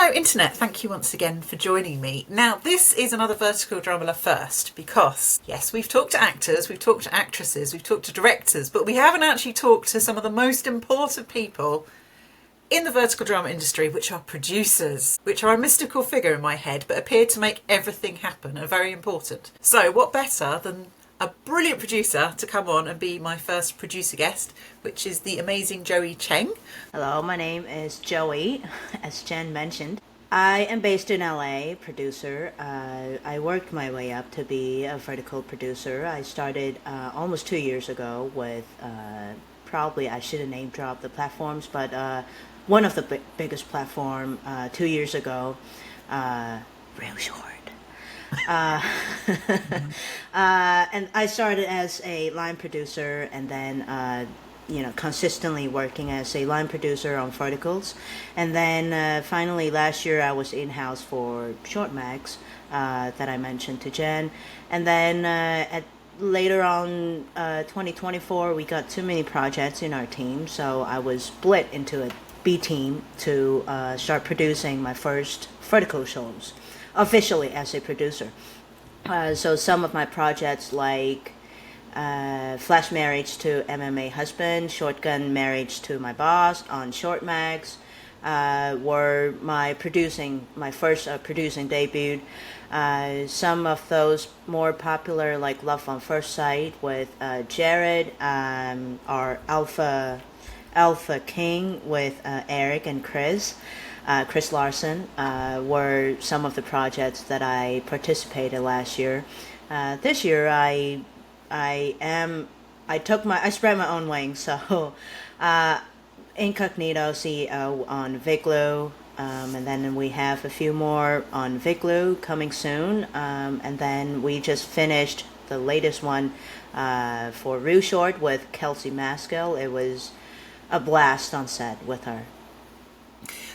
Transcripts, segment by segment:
Hello Internet, thank you once again for joining me. Now this is another Vertical Drama first because, yes, we've talked to actors, we've talked to actresses, we've talked to directors, but we haven't actually talked to some of the most important people in the vertical drama industry, which are producers, which are a mystical figure in my head but appear to make everything happen and are very important. So what better than a brilliant producer to come on and be my first producer guest, which is the amazing Joey Cheng. Hello, my name is Joey, as Jen mentioned. I am based in LA, producer. I worked my way up to be a vertical producer. I started almost 2 years ago with, probably I shouldn't name drop the platforms, but one of the biggest platform 2 years ago, real short. And I started as a line producer and then consistently working as a line producer on verticals. And then finally last year I was in-house for short mags that I mentioned to Jen. And then later on 2024 we got too many projects in our team, so I was split into a B team to start producing my first vertical shows officially as a producer. So some of my projects like Flash Marriage to MMA Husband, Shotgun Marriage to My Boss on short mags were my first producing debut. Some of those more popular like Love on First Sight with Jared, our Alpha King with Eric and Chris Larson were some of the projects that I participated last year. This year I spread my own wings, so Incognito CEO on Viglu, and then we have a few more on Viglu coming soon, and then we just finished the latest one for Real Short with Kelsey Maskell. It was a blast on set with her.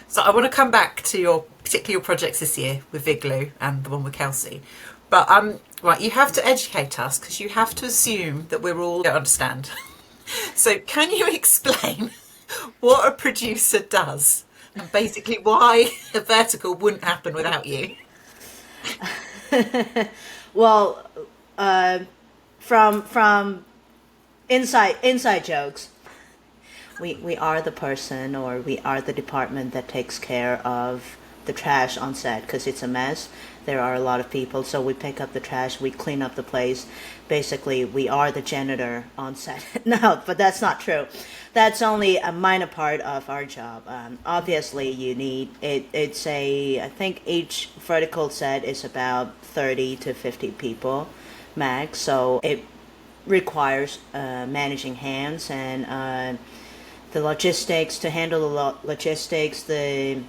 So I want to come back to particularly your projects this year with Viglu and the one with Kelsey. But right, you have to educate us because you have to assume that we're all going to understand. So can you explain what a producer does and basically why a vertical wouldn't happen without you? Well, from inside jokes. We are the person, or we are the department that takes care of the trash on set because it's a mess. There are a lot of people, so we pick up the trash, we clean up the place. Basically, we are the janitor on set. No, but that's not true. That's only a minor part of our job. Obviously, you need it. I think each vertical set is about 30 to 50 people max, so it requires managing hands and the logistics, to handle the logistics, the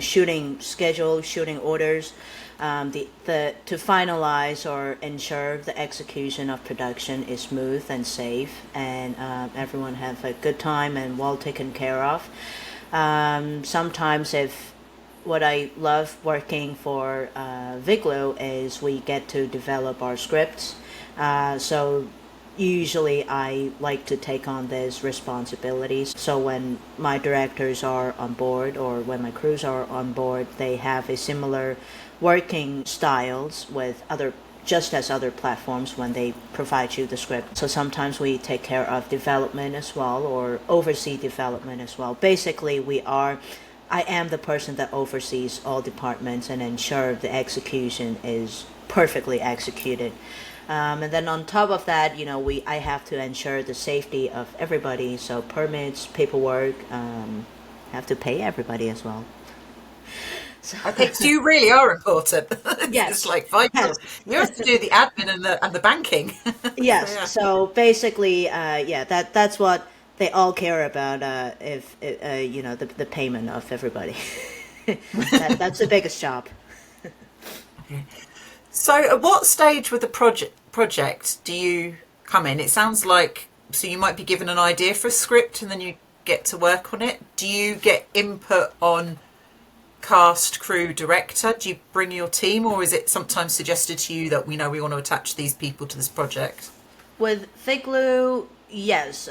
shooting schedule, shooting orders, to finalize or ensure the execution of production is smooth and safe, and everyone have a good time and well taken care of. Sometimes what I love working for Viglu is we get to develop our scripts, so usually I like to take on these responsibilities. So when my directors are on board or when my crews are on board, they have a similar working styles with other platforms when they provide you the script. So sometimes we take care of development as well, or oversee development as well. Basically, I am the person that oversees all departments and ensure the execution is perfectly executed. And then on top of that, I have to ensure the safety of everybody. So permits, paperwork, have to pay everybody as well. Okay, so you really are important. Yes. It's like vital. Yes. You have to do the admin and the banking. Yes. So, yeah. So basically, that's what they all care about. If the payment of everybody. That's the biggest job. Okay. So at what stage with the project do you come in? It sounds like, so you might be given an idea for a script and then you get to work on it. Do you get input on cast, crew, director? Do you bring your team, or is it sometimes suggested to you that we want to attach these people to this project? With Viglu, yes.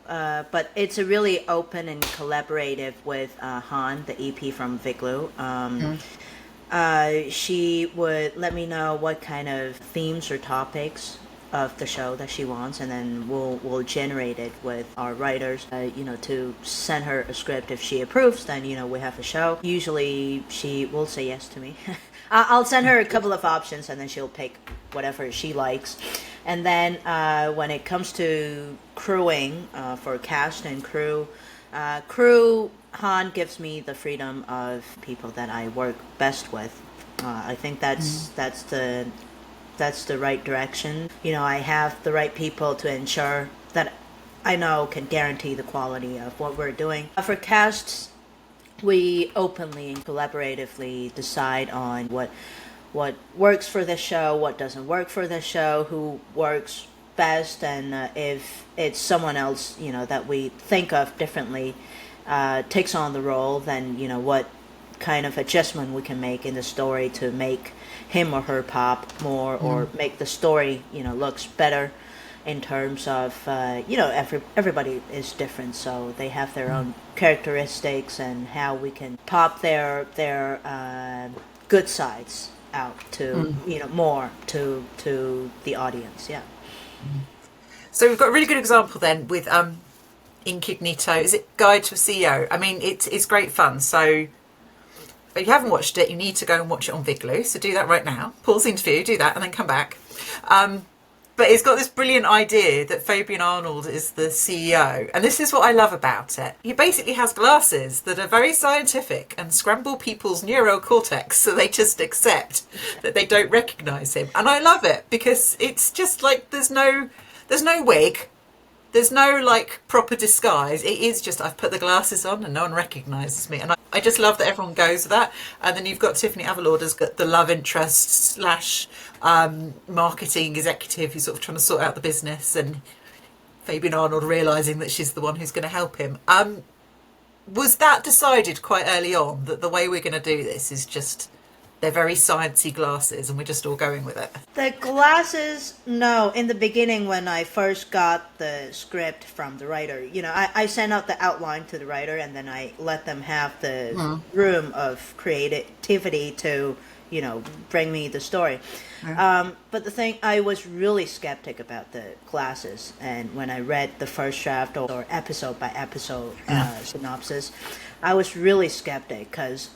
but it's a really open and collaborative with Han, the EP from Viglu. She would let me know what kind of themes or topics of the show that she wants, and then we'll generate it with our writers, to send her a script. If she approves, then we have a show. Usually she will say yes to me. I'll send her a couple of options, and then she'll pick whatever she likes. And then when it comes to crewing, for cast and crew, Han gives me the freedom of people that I work best with. I think that's the right direction. I have the right people to ensure that I know can guarantee the quality of what we're doing. For casts, we openly and collaboratively decide on what works for the show, what doesn't work for the show, who works best, and if it's someone else that we think of differently takes on the role, then what kind of adjustment we can make in the story to make him or her pop more, or make the story looks better in terms of everybody is different, so they have their own characteristics, and how we can pop their good sides out to more to the audience. So we've got a really good example then with Incognito. Is it Guide to a CEO? I mean, it's great fun. So if you haven't watched it, you need to go and watch it on Viglu. So do that right now. Pause the interview, do that, and then come back. But it's got this brilliant idea that Fabian Arnold is the CEO. And this is what I love about it. He basically has glasses that are very scientific and scramble people's neural cortex so they just accept that they don't recognise him. And I love it because it's just like there's no wig. There's no proper disguise. It is just I've put the glasses on and no one recognises me. And I just love that everyone goes with that. And then you've got Tiffany Avalord as the love interest / marketing executive who's sort of trying to sort out the business, and Fabian Arnold realising that she's the one who's going to help him. Was that decided quite early on that the way we're going to do this is just they're very sciencey glasses and we're just all going with it? The glasses, no. In the beginning, when I first got the script from the writer, I sent out the outline to the writer, and then I let them have the room of creativity to, bring me the story. But the thing, I was really skeptic about the glasses, and when I read the first draft or episode by episode synopsis, I was really skeptic because,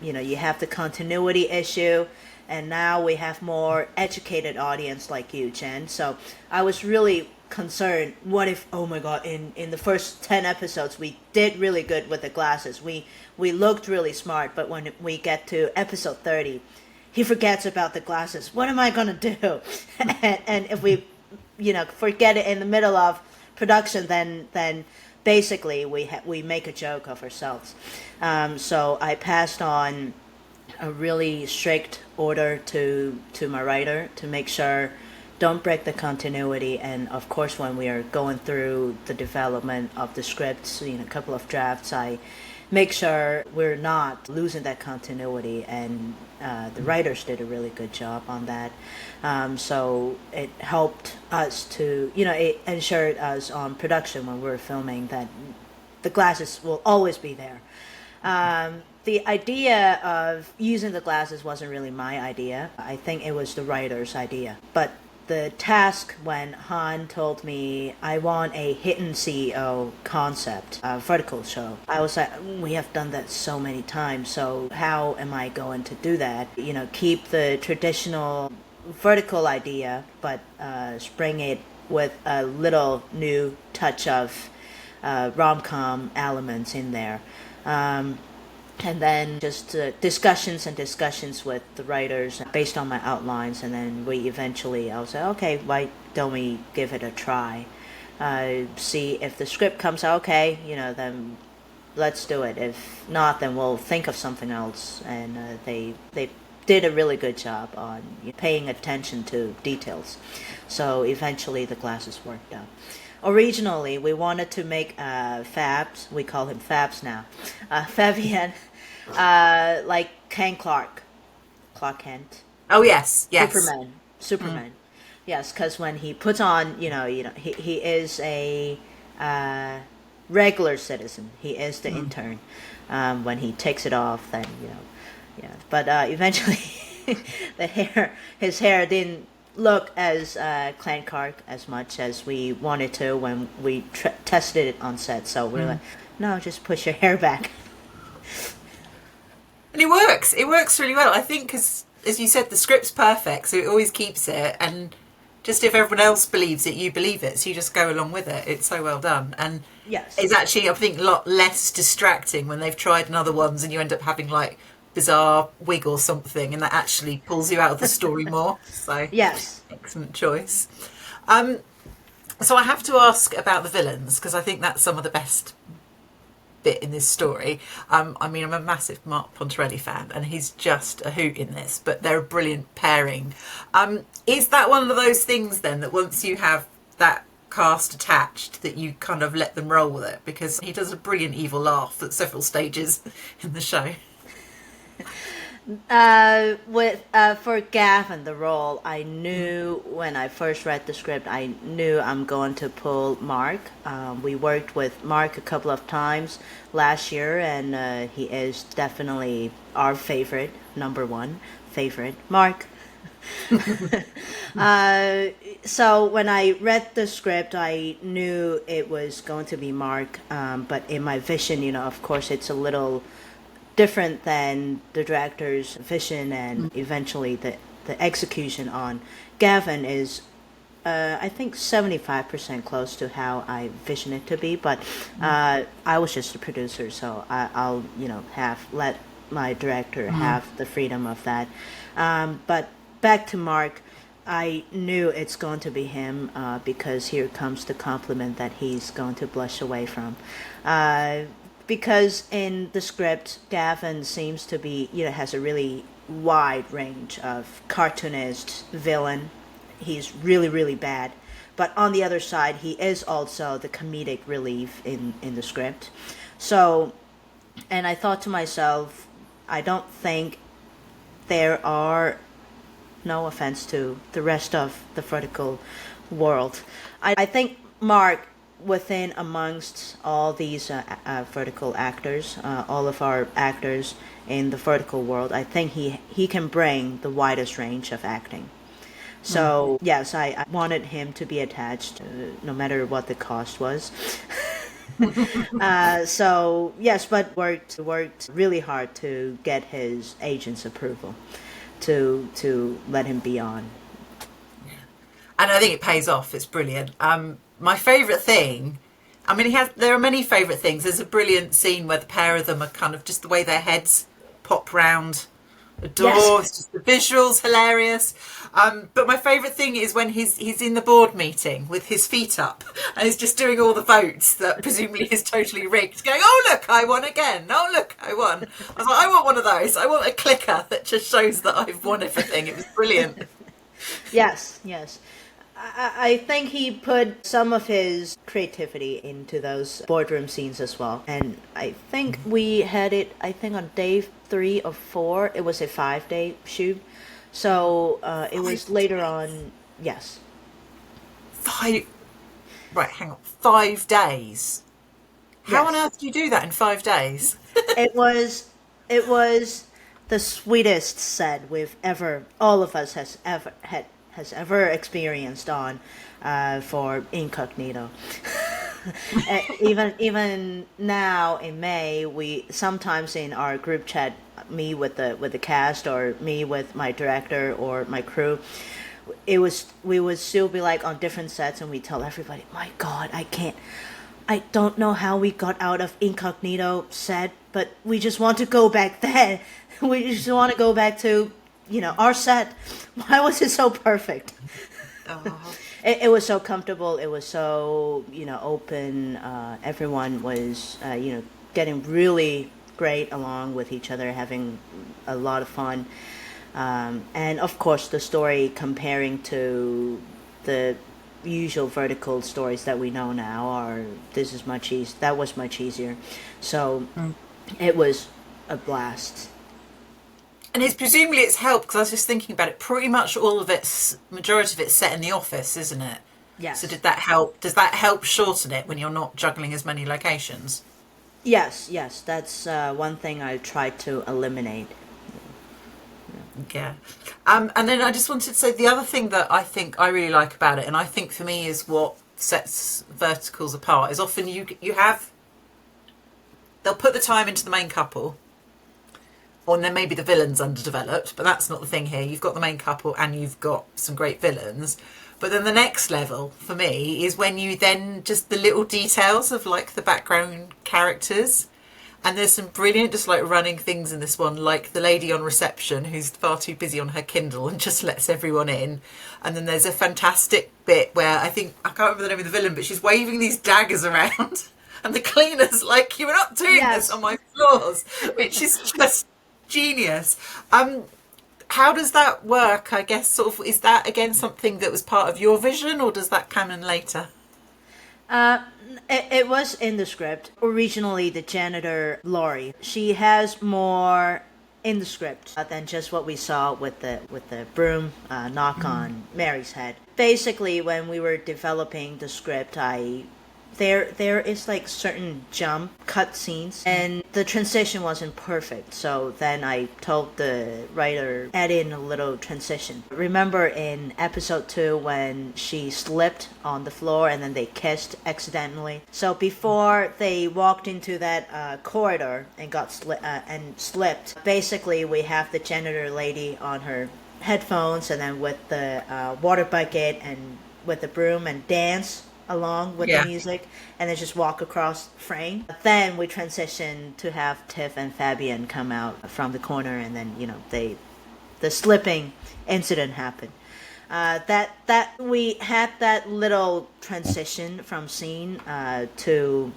you have the continuity issue, and now we have more educated audience like you, Chen. So I was really concerned, what if, oh my God, in the first 10 episodes, we did really good with the glasses. We looked really smart, but when we get to episode 30, he forgets about the glasses. What am I going to do? and if we, forget it in the middle of production, then basically we make a joke of ourselves. So I passed on a really strict order to my writer to make sure don't break the continuity. And of course, when we are going through the development of the scripts, a couple of drafts, I make sure we're not losing that continuity, and the writers did a really good job on that. So it helped us to, it ensured us on production when we were filming that the glasses will always be there. The idea of using the glasses wasn't really my idea. I think it was the writer's idea. But the task when Han told me I want a hidden CEO concept, vertical show, I was like, we have done that so many times, so how am I going to do that? Keep the traditional vertical idea, but spring it with a little new touch of rom-com elements in there. And then just discussions with the writers based on my outlines, and then I was like, okay, why don't we give it a try? See if the script comes out okay, then let's do it. If not, then we'll think of something else. And they did a really good job on paying attention to details. So eventually the glasses worked out. Originally, we wanted to make Fabs, we call him Fabs now, Fabian, like Clark Kent. Oh, yes. Superman. Yes, because when he puts on, he is a regular citizen. He is the intern. When he takes it off, then yeah. But eventually, his hair didn't look as clan cark as much as we wanted to when we tested it on set. So we're like, no, just push your hair back. And it works. It works really well. I think because, as you said, the script's perfect, so it always keeps it. And just if everyone else believes it, you believe it. So you just go along with it. It's so well done. And Yes. it's actually, I think, a lot less distracting when they've tried another ones and you end up having like bizarre wig or something, and that actually pulls you out of the story more. So Yes. excellent choice. So I have to ask about the villains, because I think that's some of the best bit in this story. I mean, I'm a massive Mark Pontarelli fan, and he's just a hoot in this, but they're a brilliant pairing. Is that one of those things then that once you have that cast attached that you kind of let them roll with it? Because he does a brilliant evil laugh at several stages in the show. For Gavin, the role, I knew when I first read the script, I knew I'm going to pull Mark. We worked with Mark a couple of times last year, and he is definitely our favorite, number one favorite, Mark. So when I read the script, I knew it was going to be Mark, but in my vision, of course, it's a little different than the director's vision, and eventually the execution on Gavin is I think 75% close to how I vision it to be, but I was just a producer, so I'll let my director have the freedom of that. But back to Mark, I knew it's going to be him, because here comes the compliment that he's going to blush away from. Because in the script, Gavin seems to be, has a really wide range of cartoonist, villain. He's really, really bad. But on the other side, he is also the comedic relief in the script. So, and I thought to myself, I don't think there are, no offense to the rest of the vertical world, I think Mark, within amongst all these vertical actors, all of our actors in the vertical world, I think he can bring the widest range of acting. So yes, I wanted him to be attached, no matter what the cost was. So yes, but worked really hard to get his agent's approval to let him be on. And I think it pays off. It's brilliant. My favourite thing, I mean, there are many favourite things. There's a brilliant scene where the pair of them are kind of just the way their heads pop round a door. Yes. It's just the visuals, hilarious. But my favourite thing is when he's in the board meeting with his feet up and he's just doing all the votes that presumably is totally rigged, going, oh, look, I won again. Oh, look, I won. I was like, I want one of those. I want a clicker that just shows that I've won everything. It was brilliant. Yes. I think he put some of his creativity into those boardroom scenes as well. And I think we had it, on day 3 or 4. It was a 5-day shoot. So it was later on, yes. 5 days? How on earth do you do that in 5 days? It was the sweetest set all of us has ever experienced on for Incognito. Even now in May, we sometimes in our group chat, me with the cast or me with my director or my crew, we would still be like on different sets, and we tell everybody, my God, I don't know how we got out of Incognito set, but we just want to go back there. We just want to go back to our set. Why was it so perfect? Oh. It was so comfortable. It was so, open. Everyone was, getting really great along with each other, having a lot of fun. And of course, the story comparing to the usual vertical stories that we know now that was much easier. So it was a blast. And it's helped, because I was just thinking about it, pretty much majority of it's set in the office, isn't it? Yes. So did that help? Does that help shorten it when you're not juggling as many locations? Yes. That's one thing I tried to eliminate. Yeah. And then I just wanted to say the other thing that I think I really like about it, and I think for me is what sets verticals apart, is often you have, they'll put the time into the main couple, or then maybe the villain's underdeveloped, but that's not the thing here. You've got the main couple and you've got some great villains. But then the next level for me is when you then just the little details of like the background characters. And there's some brilliant just like running things in this one, like the lady on reception who's far too busy on her Kindle and just lets everyone in. And then there's a fantastic bit where I can't remember the name of the villain, but she's waving these daggers around. And the cleaner's like, "You're not doing this on my floors," which is just genius. How does that work? I guess sort of, is that again something that was part of your vision, or does that come in later? It was in the script. Originally, the janitor, Laurie, she has more in the script than just what we saw with the broom knock on Mary's head. Basically, when we were developing the script, there is like certain jump cut scenes and the transition wasn't perfect, so then I told the writer add in a little transition. Remember in episode 2 when she slipped on the floor and then they kissed accidentally? So before they walked into that corridor and got slipped, basically we have the janitor lady on her headphones and then with the water bucket and with the broom and dance along with the music and then just walk across frame. Then we transition to have Tiff and Fabian come out from the corner and then, the slipping incident happened. That we had that little transition from scene to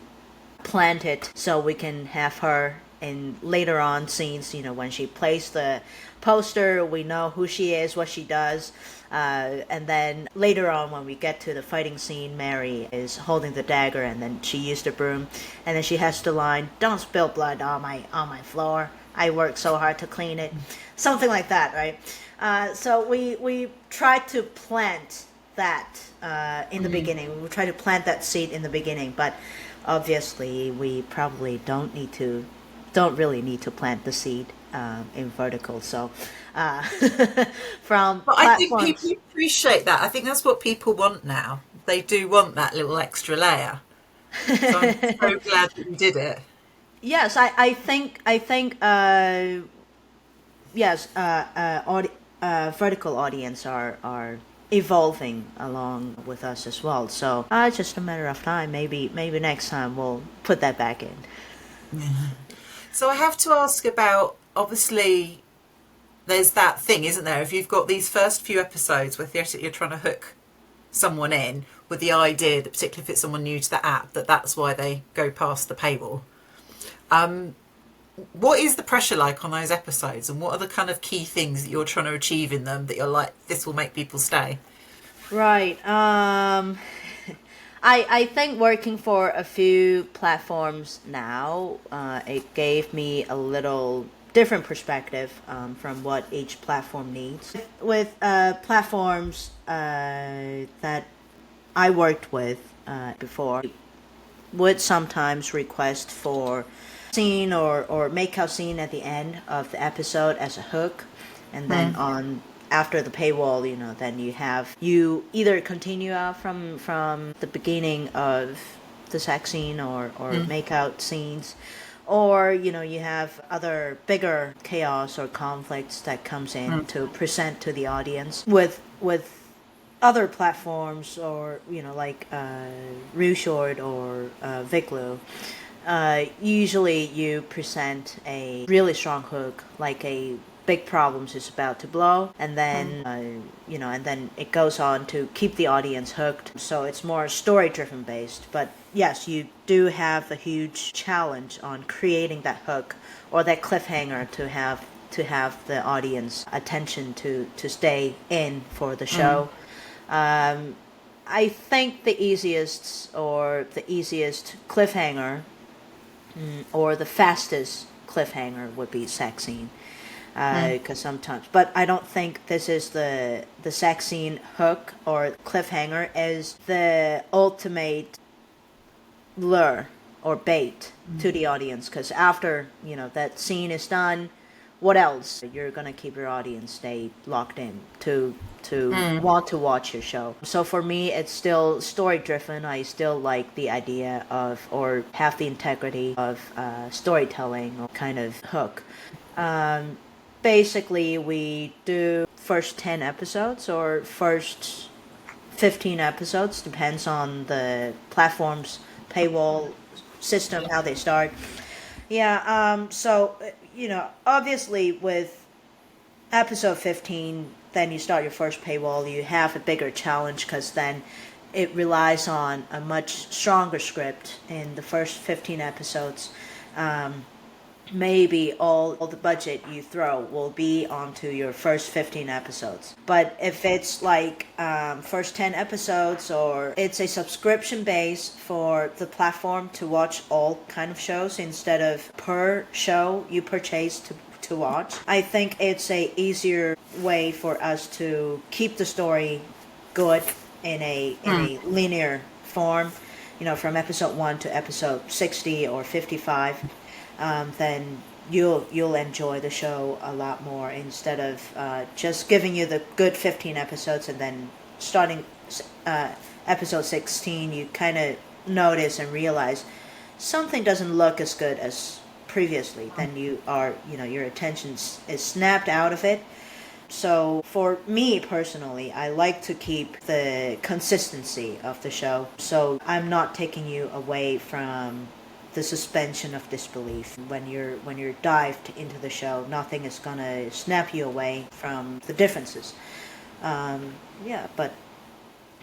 plant it so we can have her in later on scenes, when she plays the poster, we know who she is, what she does. And then later on when we get to the fighting scene, Mary is holding the dagger and then she used a broom and then she has the line, "Don't spill blood on my floor. I worked so hard to clean it." Something like that, right? So we tried to plant that in the beginning. We tried to plant that seed in the beginning, but obviously we probably don't really need to plant the seed in vertical. So from But I think platforms. people appreciate that. I think that's what people want now. They do want that little extra layer. So I'm so glad that you did it. Yes, I think yes, vertical audience are evolving along with us as well. So it's just a matter of time. Maybe next time we'll put that back in. So I have to ask about, obviously, there's that thing, isn't there? If you've got these first few episodes where theoretically you're trying to hook someone in with the idea that, particularly if it's someone new to the app, that's why they go past the paywall. What is the pressure like on those episodes, and what are the kind of key things that you're trying to achieve in them that you're like, this will make people stay? Right. I think working for a few platforms now, it gave me a little different perspective from what each platform needs. With platforms that I worked with before, would sometimes request for scene or make out scene at the end of the episode as a hook, and then on after the paywall, then you either continue out from the beginning of the sex scene or make out scenes, or you have other bigger chaos or conflicts that comes in to present to the audience. With other platforms, or like Rushord or Viglu, usually you present a really strong hook, like a big problems is about to blow, and then and then it goes on to keep the audience hooked. So it's more story driven based. But yes, you do have a huge challenge on creating that hook or that cliffhanger to have the audience attention to stay in for the show. I think the easiest cliffhanger or the fastest cliffhanger would be sex scene. because sometimes, but I don't think this is the sex scene hook or cliffhanger is the ultimate lure or bait to the audience, because after that scene is done, what else? You're gonna keep your audience stay locked in to want to watch your show. So for me, it's still story driven. I still like the idea of, or have the integrity of storytelling or kind of hook. Basically, we do first 10 episodes or first 15 episodes, depends on the platform's paywall system, how they start. Yeah, so, obviously with episode 15, then you start your first paywall, you have a bigger challenge because then it relies on a much stronger script in the first 15 episodes. Maybe all the budget you throw will be onto your first 15 episodes. But if it's like first 10 episodes, or it's a subscription base for the platform to watch all kind of shows instead of per show you purchase to watch, I think it's a easier way for us to keep the story good in a linear form, from episode 1 to episode 60 or 55. Then you'll enjoy the show a lot more, instead of just giving you the good 15 episodes and then starting episode 16, you kind of notice and realize something doesn't look as good as previously. Then your attention is snapped out of it. So for me personally, I like to keep the consistency of the show. So I'm not taking you away from the suspension of disbelief. When you're dived into the show, nothing is gonna snap you away from the differences. But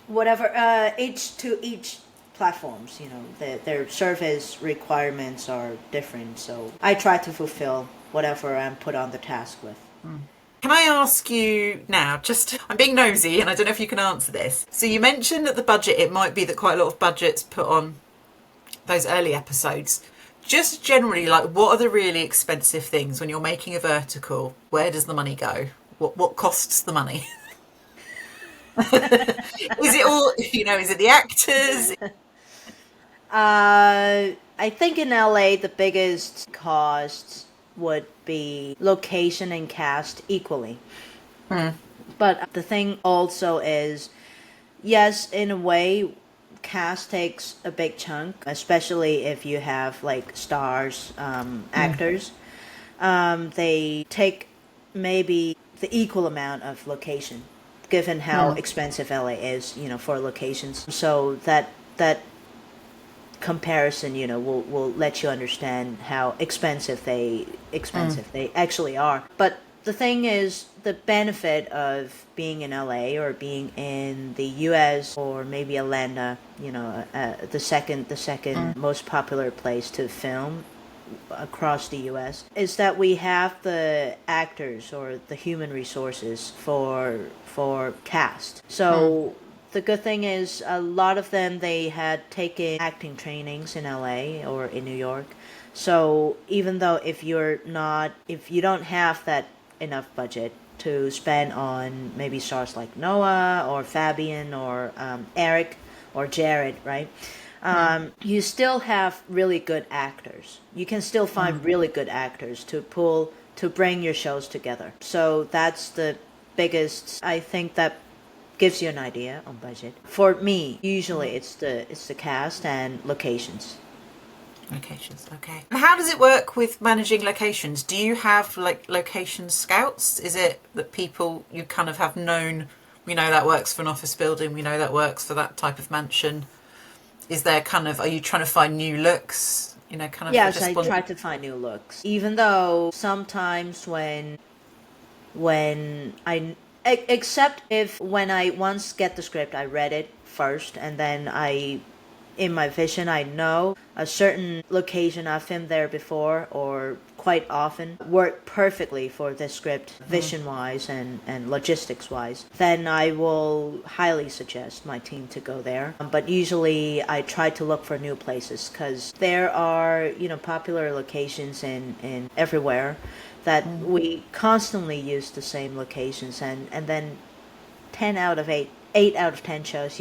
whatever, each platforms, their service requirements are different. So I try to fulfill whatever I'm put on the task with. Can I ask you now, I'm being nosy and I don't know if you can answer this. So you mentioned that the budget, it might be that quite a lot of budget's put on those early episodes. Just generally, like, what are the really expensive things when you're making a vertical? Where does the money go? What costs the money? Is it all, is it the actors? I think in LA the biggest costs would be location and cast equally. But the thing also is, yes, in a way, cast takes a big chunk, especially if you have like stars, actors. They take maybe the equal amount of location, given how expensive LA is, for locations. So that comparison, will let you understand how expensive they actually are. But the thing is, the benefit of being in LA or being in the US or maybe Atlanta, the second most popular place to film across the US, is that we have the actors or the human resources for cast. So the good thing is, a lot of them, they had taken acting trainings in LA or in New York. So even though if you don't have that enough budget to spend on maybe stars like Noah or Fabian or Eric or Jared, right? You still have really good actors. You can still find really good actors to bring your shows together. So that's the biggest, I think, that gives you an idea on budget. For me, usually it's the cast and locations. Locations, okay. And how does it work with managing locations? Do you have like location scouts? Is it that people you kind of have known, we know that works for an office building, we know that works for that type of mansion? Is there are you trying to find new looks? Yes, I try to find new looks. Even though sometimes when I, except if when I once get the script, I read it first and then I in my vision. I know a certain location I've filmed there before or quite often work perfectly for this script vision-wise and logistics-wise, then I will highly suggest my team to go there. But usually I try to look for new places because there are, popular locations in everywhere that we constantly use the same locations, and then 10 out of 8 out of 10 shows,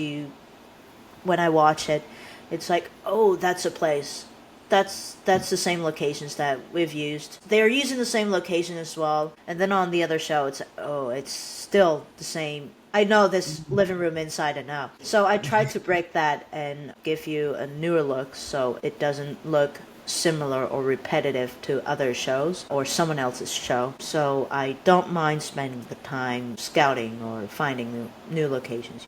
when I watch it, it's like, oh, that's a place. That's the same locations that we've used. They're using the same location as well. And then on the other show, it's still the same. I know this living room inside and out. So I try to break that and give you a newer look so it doesn't look similar or repetitive to other shows or someone else's show. So I don't mind spending the time scouting or finding new locations.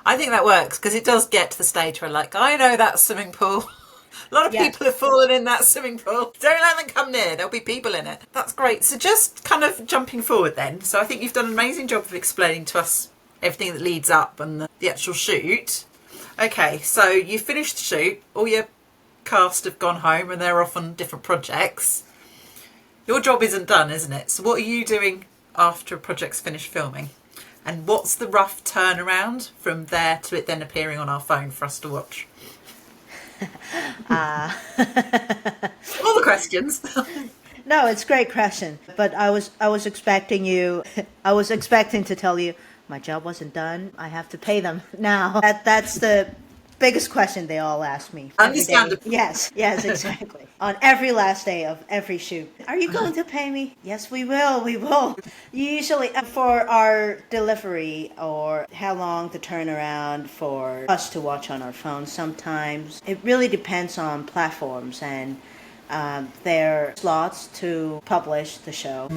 I think that works because it does get to the stage where, like, I know that swimming pool. A lot of people have fallen in that swimming pool. Don't let them come near. There'll be people in it. That's great. So just kind of jumping forward then. So I think you've done an amazing job of explaining to us everything that leads up and the actual shoot. Okay, so you finished the shoot. All your cast have gone home and they're off on different projects. Your job isn't done, isn't it? So what are you doing after a project's finished filming? And what's the rough turnaround from there to it then appearing on our phone for us to watch? All the questions. No, it's a great question. But I was expecting to tell you my job wasn't done. I have to pay them now. That's the biggest question they all ask me. Understandable. Yes, exactly. On every last day of every shoot. Are you going to pay me? Yes, we will. Usually for our delivery or how long the turnaround for us to watch on our phones, sometimes it really depends on platforms and their slots to publish the show.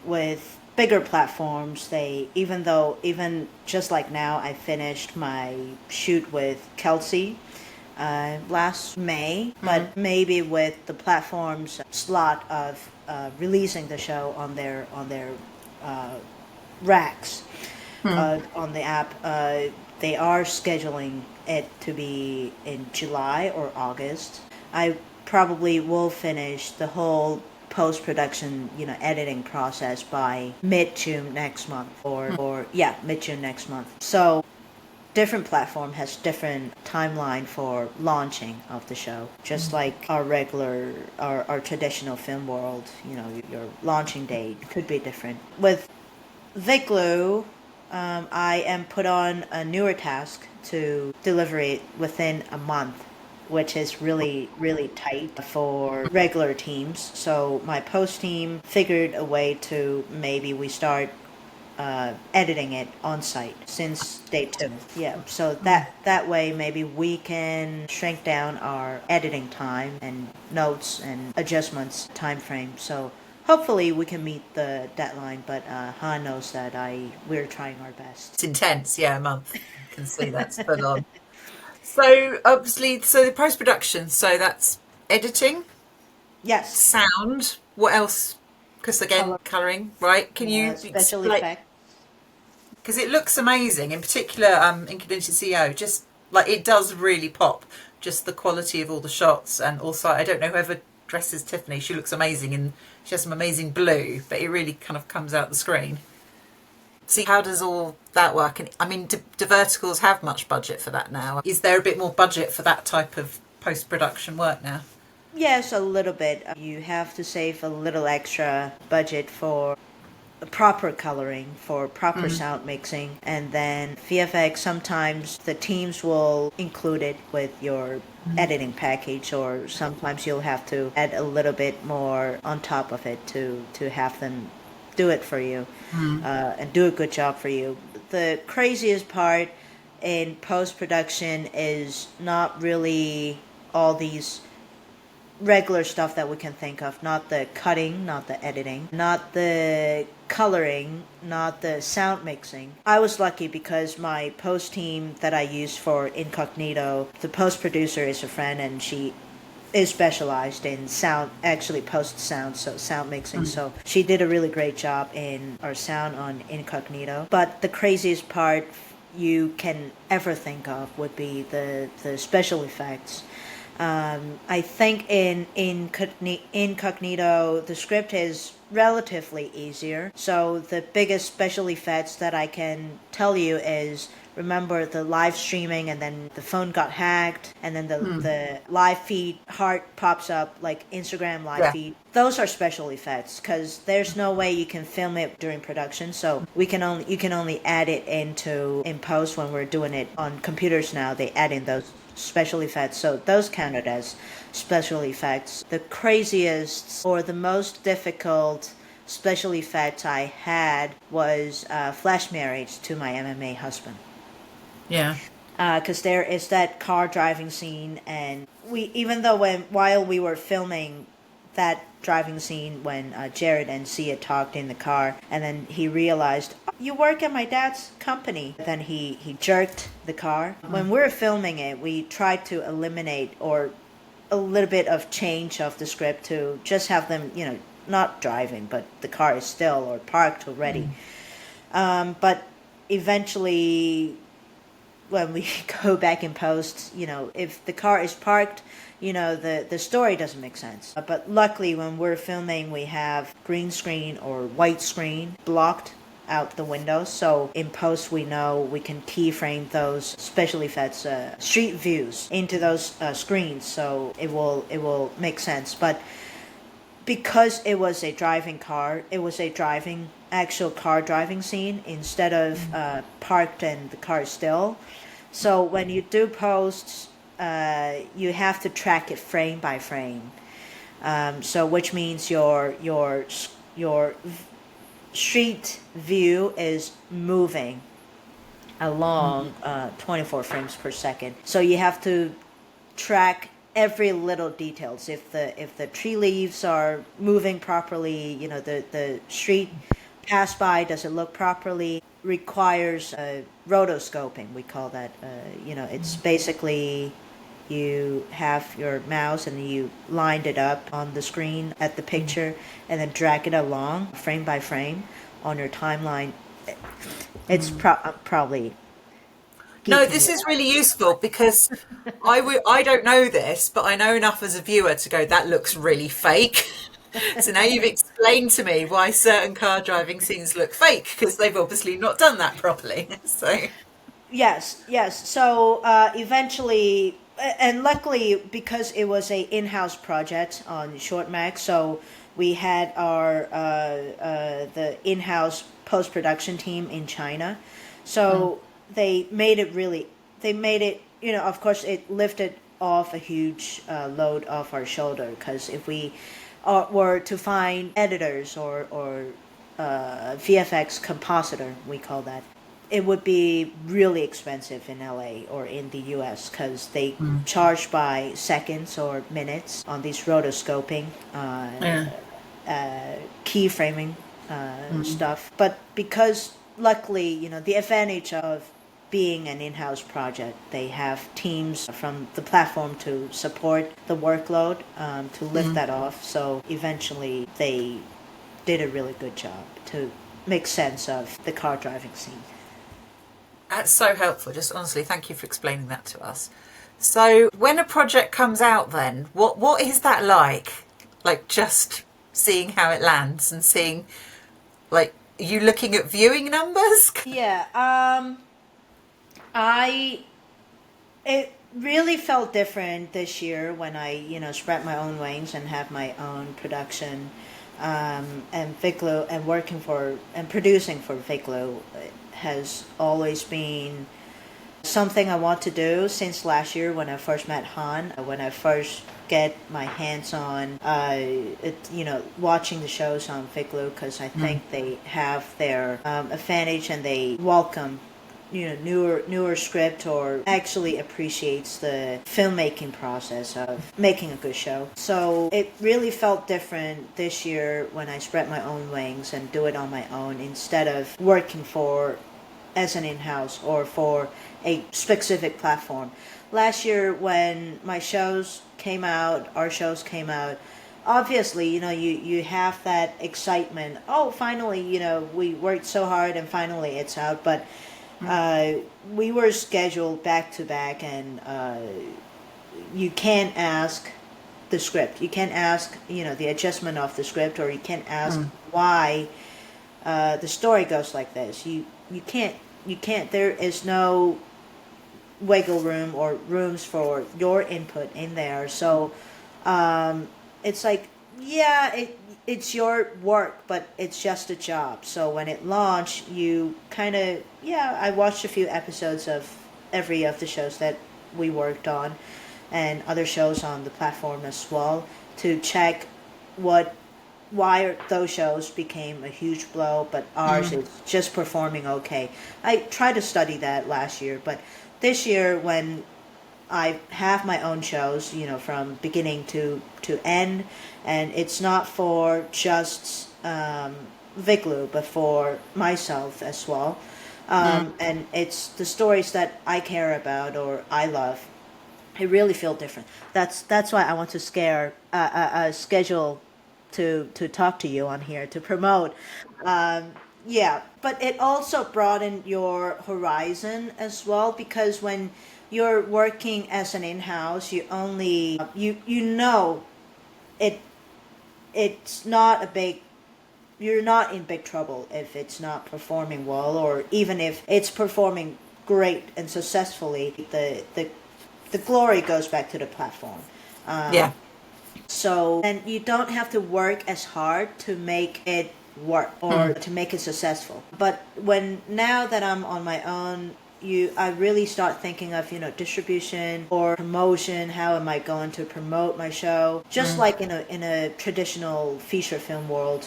With bigger platforms, even just like now, I finished my shoot with Kelsey last May, but maybe with the platform's slot of releasing the show on their racks on the app, they are scheduling it to be in July or August. I probably will finish the whole post-production, editing process by mid-June next month mid-June next month. So different platform has different timeline for launching of the show. Just like our traditional film world, your launching date could be different. With Viglu, I am put on a newer task to deliver it within a month, which is really, really tight for regular teams. So my post team figured a way to maybe we start editing it on site since day 2. Yeah, so that way maybe we can shrink down our editing time and notes and adjustments time frame. So hopefully we can meet the deadline, but Han knows that we're trying our best. It's intense, a month. You can see that's put on. So obviously, the post-production, so that's editing? Yes. Sound, what else? Because again, colouring, right? Can you special effects? Because it looks amazing, in particular Incognito CEO, just like it does really pop, just the quality of all the shots. And also, I don't know, whoever dresses Tiffany, she looks amazing and she has some amazing blue, but it really kind of comes out the screen. See, how does all that work? And I mean, do verticals have much budget for that now? Is there a bit more budget for that type of post-production work now? Yes, a little bit. You have to save a little extra budget for proper coloring, for proper sound mixing, and then VFX, sometimes the teams will include it with your editing package, or sometimes you'll have to add a little bit more on top of it to have them do it for you and do a good job for you. The craziest part in post-production is not really all these regular stuff that we can think of, not the cutting, not the editing, not the coloring, not the sound mixing. I was lucky because my post team that I use for Incognito, the post producer is a friend and she is specialized in sound, actually post sound, so sound mixing. So she did a really great job in our sound on Incognito. But the craziest part, you can ever think of would be the special effects. I think in Incognito, the script is relatively easier. So the biggest special effects that I can tell you is, remember the live streaming and then the phone got hacked and then the live feed heart pops up like Instagram live feed. Those are special effects because there's no way you can film it during production. So you can only add it in post. When we're doing it on computers now, they add in those special effects, so those counted as special effects. The craziest or the most difficult special effect I had was flash marriage to my MMA husband. Yeah. Because there is that car driving scene, and while we were filming that driving scene, when Jared and Sia talked in the car, and then he realized, oh, you work at my dad's company. Then he jerked the car. When we were filming it, we tried to eliminate or a little bit of change of the script to just have them, not driving, but the car is still or parked already. But eventually, when we go back in post, if the car is parked, the story doesn't make sense. But luckily, when we're filming, we have green screen or white screen blocked out the windows. So in post, we know we can keyframe those special effects, street views into those screens. So it will make sense. But because it was a driving car, it was a actual car driving scene instead of parked and the car is still. So when you do posts, you have to track it frame by frame. So which means your street view is moving along 24 frames per second. So you have to track every little details. If the tree leaves are moving properly, the street pass by, does it look properly? Requires rotoscoping, we call that. It's basically you have your mouse and you lined it up on the screen at the picture and then drag it along frame by frame on your timeline. It's probably... No, this is really useful because I don't know this, but I know enough as a viewer to go, that looks really fake. So now you've explained to me why certain car driving scenes look fake, because they've obviously not done that properly. So yes. So eventually, and luckily, because it was a in-house project on Short Max, so we had our the in-house post-production team in China. So they made it, of course, it lifted off a huge load off our shoulder, because if we were to find editors or VFX compositor, we call that, it would be really expensive in LA or in the US, because they charge by seconds or minutes on these rotoscoping, keyframing stuff. But because luckily, the advantage of being an in-house project, they have teams from the platform to support the workload, to lift that off. So eventually they did a really good job to make sense of the car driving scene. that's so helpful. Just honestly, thank you for explaining that to us. So when a project comes out then, what is that like? Like just seeing how it lands and seeing, like, you looking at viewing numbers? Yeah, it really felt different this year when I, spread my own wings and have my own production, and Viclo, and working for and producing for Viclo has always been something I want to do since last year when I first met Han. When I first get my hands on, watching the shows on Viclo, because I think they have their advantage and they welcome newer script, or actually appreciates the filmmaking process of making a good show. So it really felt different this year when I spread my own wings and do it on my own instead of working as an in-house or for a specific platform. Last year when our shows came out, obviously, you have that excitement. Oh, finally, we worked so hard and finally it's out. But We were scheduled back to back, and you can't ask the script. You can't ask, the adjustment of the script, or you can't ask why the story goes like this. You can't. There is no wiggle room or rooms for your input in there. So it's like, yeah, it's your work, but it's just a job. So when it launched, you kind of, I watched a few episodes of every of the shows that we worked on, and other shows on the platform as well, to check why those shows became a huge blow, but ours is just performing okay. I tried to study that last year, but this year, when I have my own shows, from beginning to end, and it's not for just Viglu, but for myself as well. And it's the stories that I care about or I love. It really feel different. That's why I want to schedule to talk to you on here to promote. But it also broadened your horizon as well, because when you're working as an in-house, you only it it's not a big you're not in big trouble if it's not performing well, or even if it's performing great and successfully, the glory goes back to the platform. So, and you don't have to work as hard to make it work or to make it successful. But now that I'm on my own, I really start thinking of, distribution or promotion. How am I going to promote my show? Just like in a traditional feature film world,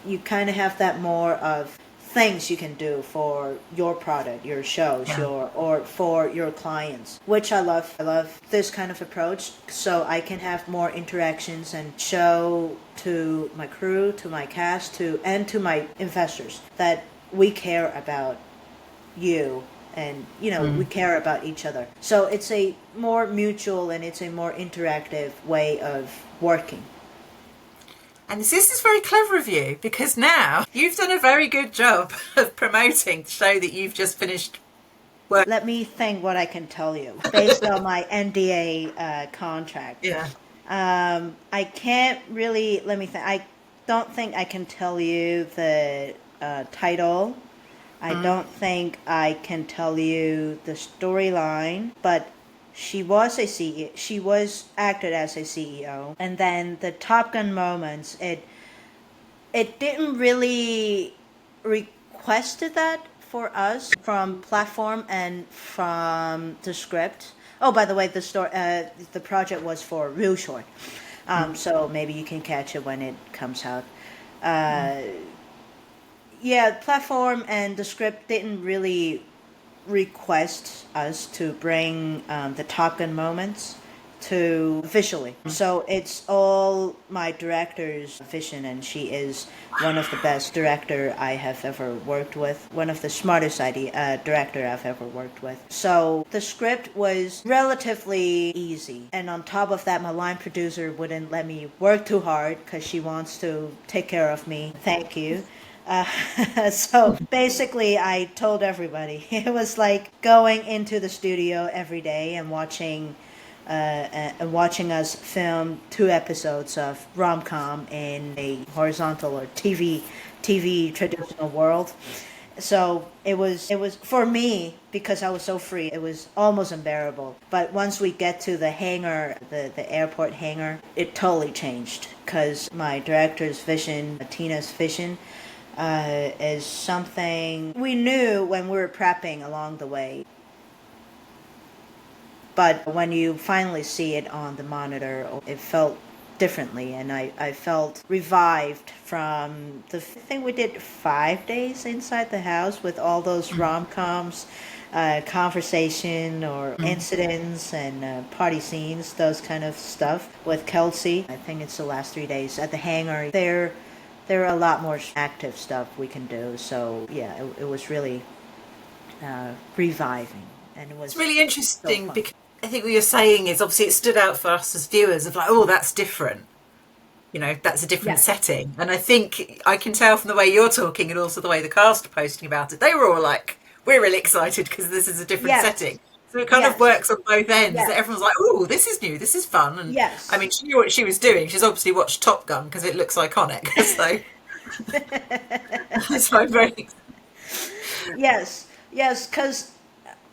you kind of have that more of things you can do for your product, your shows, or for your clients, which I love. I love this kind of approach, so I can have more interactions and show to my crew, to my cast, and to my investors that we care about you, and we care about each other. So it's a more mutual and it's a more interactive way of working. And this is very clever of you, because now you've done a very good job of promoting the show that you've just finished work. Let me think what I can tell you based on my NDA contract. I can't really, let me think. I don't think I can tell you the title. I don't think I can tell you the storyline, but she was a CEO. She was acted as a CEO, and then the Top Gun moments. It didn't really requested that for us from platform and from the script. Oh, by the way, the project was for real short, so maybe you can catch it when it comes out. Platform and the script didn't really request us to bring the Top Gun moments to visually. So it's all my director's vision, and she is one of the best director I have ever worked with, one of the smartest director I've ever worked with. So the script was relatively easy, and on top of that, my line producer wouldn't let me work too hard because she wants to take care of me. Thank you. So basically, I told everybody it was like going into the studio every day and watching us film 2 episodes of rom-com in a horizontal or TV traditional world. So it was for me, because I was so free, it was almost unbearable. But once we get to the hangar, the airport hangar, it totally changed, because my director's vision, Tina's vision, is something we knew when we were prepping along the way. But when you finally see it on the monitor, it felt differently, and I felt revived from the thing we did 5 days inside the house with all those rom-coms, conversation or incidents and party scenes, those kind of stuff with Kelsey. I think it's the last 3 days at the hangar. There are a lot more active stuff we can do. So yeah, it was really reviving, and it was. It's really interesting, because I think what you're saying is, obviously it stood out for us as viewers of like, oh, that's different. That's a different setting. And I think I can tell from the way you're talking, and also the way the cast are posting about it, they were all like, we're really excited because this is a different Yes. setting. So it kind of Yes. works on both ends. Yes. Everyone's like, "Oh, this is new. This is fun." And I Yes. mean, she knew what she was doing. She's obviously watched Top Gun because it looks iconic. So, so I'm very Yes. Yes. Because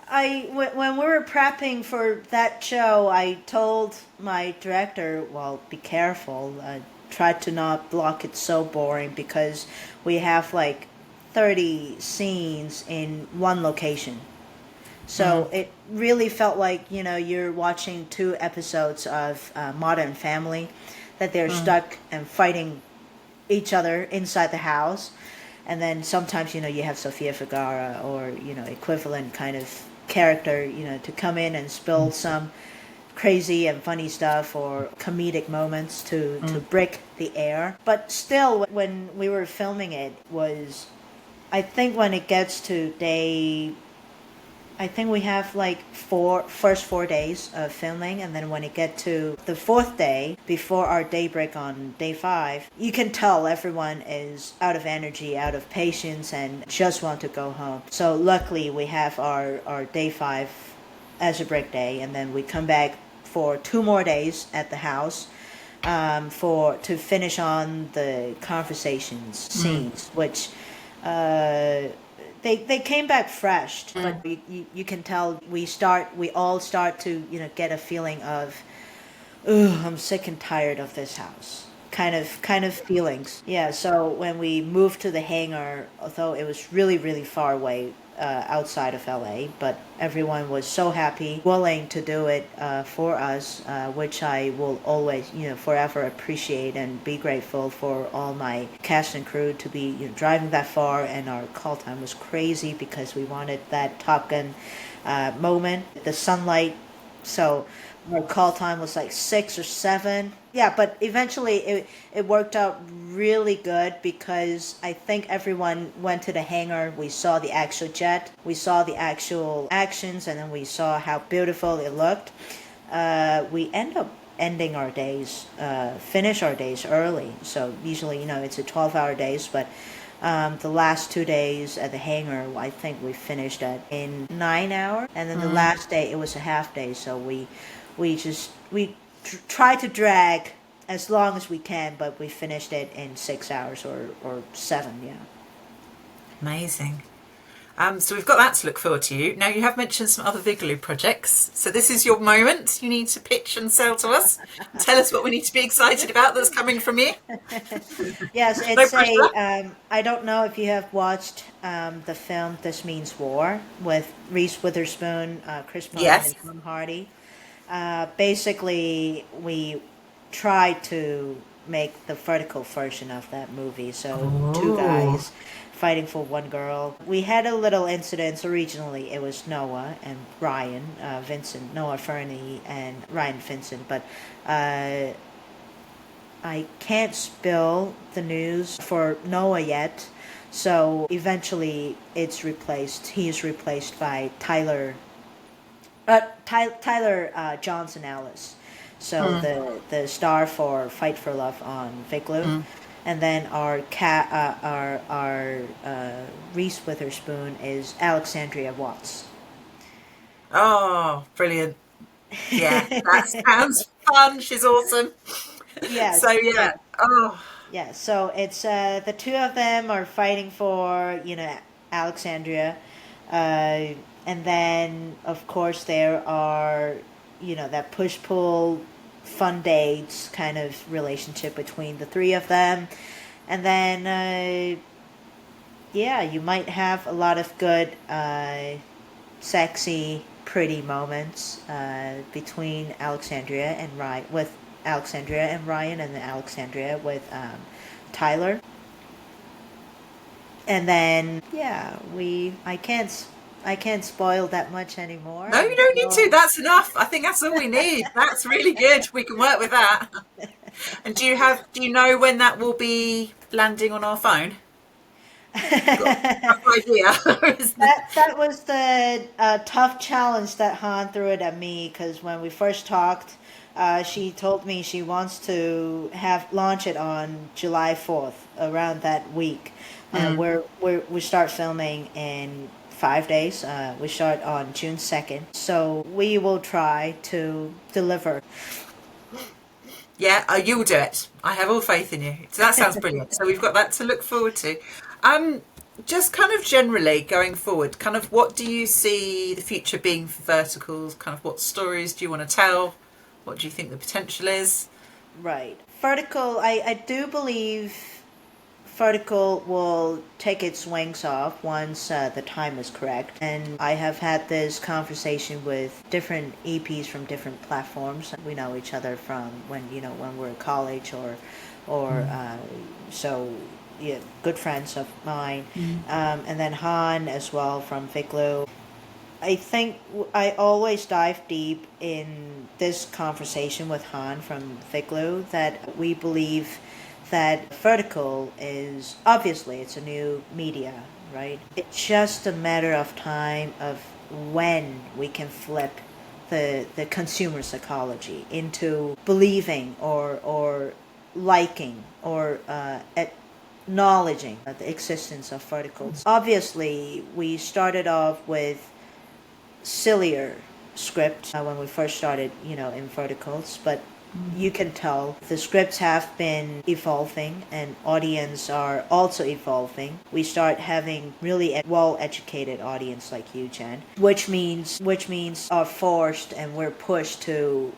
when we were prepping for that show, I told my director, well, be careful. Try to not block it so boring because we have like 30 scenes in one location. So it really felt like, you're watching two episodes of Modern Family, that they're stuck and fighting each other inside the house. And then sometimes, you have Sofia Vergara or, equivalent kind of character, to come in and spill some crazy and funny stuff or comedic moments to break the air. But still, when we were filming it was, I think when it gets to I think we have like first 4 days of filming, and then when it get to the fourth day, before our daybreak on day 5, you can tell everyone is out of energy, out of patience, and just want to go home. So luckily we have our day 5 as a break day, and then we come back for 2 more days at the house to finish on the conversations scenes, which they came back fresh, but you can tell we all start to get a feeling of, ooh, I'm sick and tired of this house. Kind of feelings. Yeah. So when we moved to the hangar, although it was really really far away, outside of LA, but everyone was so happy, willing to do it for us, which I will always, forever appreciate and be grateful for all my cast and crew to be driving that far. And our call time was crazy because we wanted that Top Gun moment, the sunlight. So our call time was like 6 or 7. Yeah, but eventually it worked out really good because I think everyone went to the hangar. We saw the actual jet, we saw the actual actions, and then we saw how beautiful it looked. We end up ending our days, finish our days early. So usually, it's a 12-hour days, but the last 2 days at the hangar, I think we finished at in 9 hours, and then the last day it was a half day. So we try to drag as long as we can, but we finished it in 6 hours or 7. Yeah. amazing. So we've got that to look forward to. Now you have mentioned some other Vigaloo projects. So this is your moment. You need to pitch and sell to us. Tell us what we need to be excited about that's coming from you. Yes, No it's pressure. I don't know if you have watched the film This Means War with Reese Witherspoon, Chris Pine, and Yes. Tom Hardy. Basically, we tried to make the vertical version of that movie. So two Oh. guys fighting for one girl. We had a little incident. Originally, it was Noah and Ryan Vincent, Noah Fernie and Ryan Vincent, but I can't spill the news for Noah yet. So eventually, he is replaced by Tyler Johnson Ellis, so the star for Fight for Love on Vigaloo, and then our Reese Witherspoon is Alexandria Watts. Oh, brilliant. Yeah, that sounds fun. She's awesome. So Yes, yeah. yes, Oh. yes. So it's the two of them are fighting for Alexandria, and then of course there are that push pull fun dates kind of relationship between the three of them, and then yeah, you might have a lot of good sexy pretty moments between Alexandria and Ryan, with Alexandria and Ryan, and then Alexandria with Tyler. And then yeah, I can't spoil that much anymore No, you don't need to. until That's enough. I think that's all we need. That's really good. We can work with that. And do you know when that will be landing on our phone? You got a rough idea? that was the tough challenge that Han threw it at me, because when we first talked, she told me she wants to have launch it on July 4th, around that week, and we start filming in 5 days. We start on June 2nd. So we will try to deliver. Yeah, you'll do it. I have all faith in you. So that sounds brilliant. So we've got that to look forward to. Just kind of generally going forward, kind of what do you see the future being for Verticals? Kind of what stories do you want to tell? What do you think the potential is? Right. Vertical, I do believe Vertical will take its wings off once the time is correct. And I have had this conversation with different EPs from different platforms. We know each other from when we're in college or so yeah, good friends of mine. And then Han as well from Figlu. I think I always dive deep in this conversation with Han from Figlu that we believe that vertical is obviously it's a new media, right? It's just a matter of time of when we can flip the consumer psychology into believing or liking or acknowledging the existence of verticals. Obviously, we started off with sillier script when we first started, in verticals, but you can tell the scripts have been evolving and audience are also evolving. We start having really well-educated audience like you, Jen, which means are forced and we're pushed to,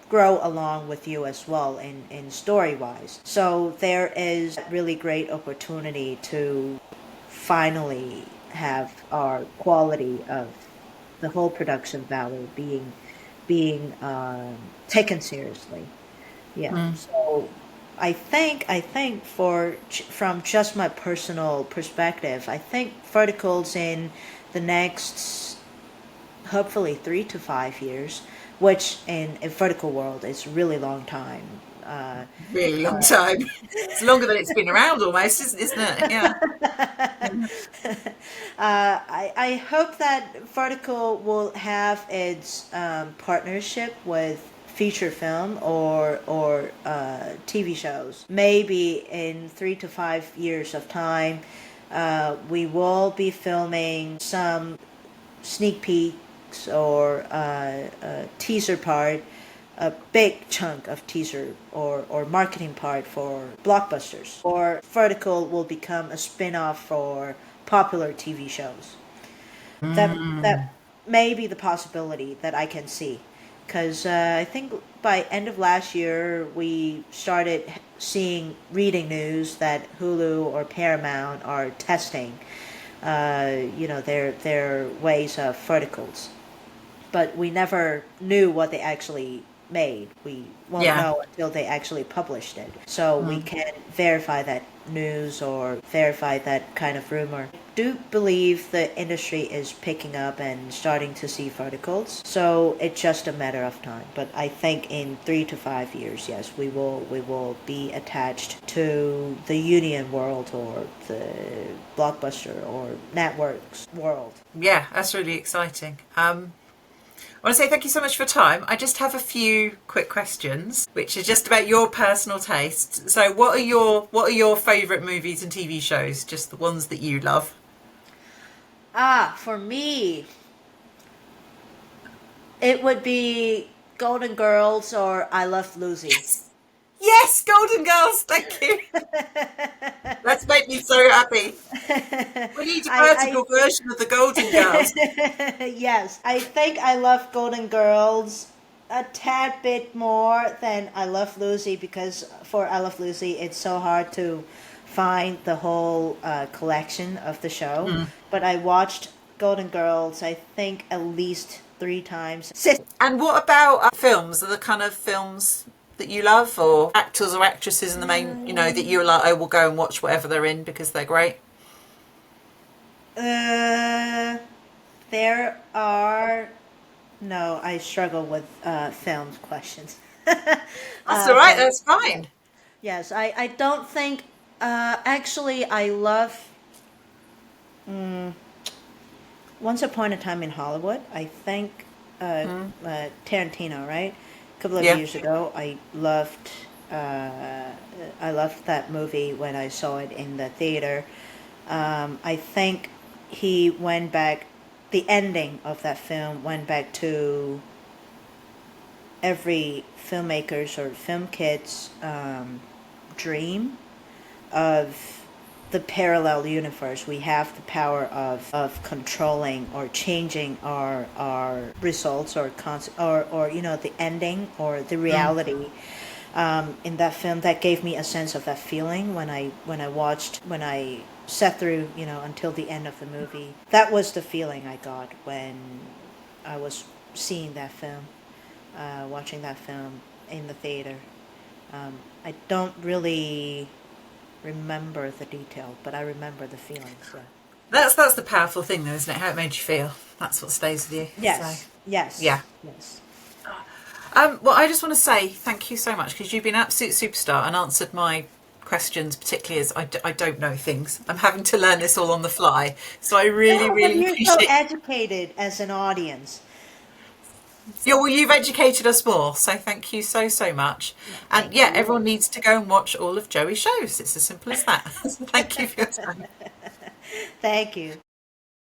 grow along with you as well in story-wise. So there is really great opportunity to finally have our quality of the whole production value being taken seriously. Yeah. So I think from just my personal perspective, I think verticals in the next hopefully 3 to 5 years, which in a vertical world is really long time. Really long time. It's longer than it's been around almost, isn't it? Yeah. I hope that Vertical will have its partnership with feature film or TV shows. Maybe in 3 to 5 years of time, we will be filming some sneak peeks or teaser part, a big chunk of teaser or marketing part for blockbusters. Or Vertical will become a spin-off for popular TV shows. That may be the possibility that I can see. Because I think by end of last year, we started reading news that Hulu or Paramount are testing, their ways of verticals, but we never knew what they actually made. We won't Yeah. know until they actually published it. So we can't verify that news or verify that kind of rumor. I do believe the industry is picking up and starting to see verticals. So it's just a matter of time. But I think in 3 to 5 years, yes, we will be attached to the union world or the blockbuster or networks world. Yeah, that's really exciting. I want to say thank you so much for your time. I just have a few quick questions, which are just about your personal taste. So, what are your favourite movies and TV shows? Just the ones that you love. For me, it would be Golden Girls or I Love Lucy. Yes, Golden Girls. Thank you. That's made me so happy. We need a I vertical version of the Golden Girls. yes, I think I love Golden Girls a tad bit more than I Love Lucy because for I Love Lucy, it's so hard to find the whole collection of the show. But I watched Golden Girls, I think, at least 3 times. And what about films? Are the kind of films that you love, or actors or actresses in the main, that you're like, I will go and watch whatever they're in because they're great? There are. No, I struggle with film questions. That's all right. That's fine. Yes, I don't think. Actually, I love Once Upon a Time in Hollywood. I think Tarantino, right? A couple of Yeah. years ago, I loved that movie when I saw it in the theater. I think he went back. The ending of that film went back to every filmmaker's or film kid's dream of the parallel universe. We have the power of controlling or changing our results or the ending or the reality. In that film, that gave me a sense of that feeling when I sat through until the end of the movie. That was the feeling I got when I was seeing that film, watching that film in the theater. I don't really remember the detail, but I remember the feeling. So. That's the powerful thing, though, isn't it? How it made you feel. That's what stays with you. Yes. So. Yes. Yeah. Yes. Well, I just want to say thank you so much, because you've been an absolute superstar and answered my questions, particularly as I don't know things. I'm having to learn this all on the fly. So I really, No, but really you're so appreciate. educated as an audience. Yeah, well, you've educated us more, so thank you so much. And yeah, everyone needs to go and watch all of Joey's shows. It's as simple as that. Thank you for your time. Thank you.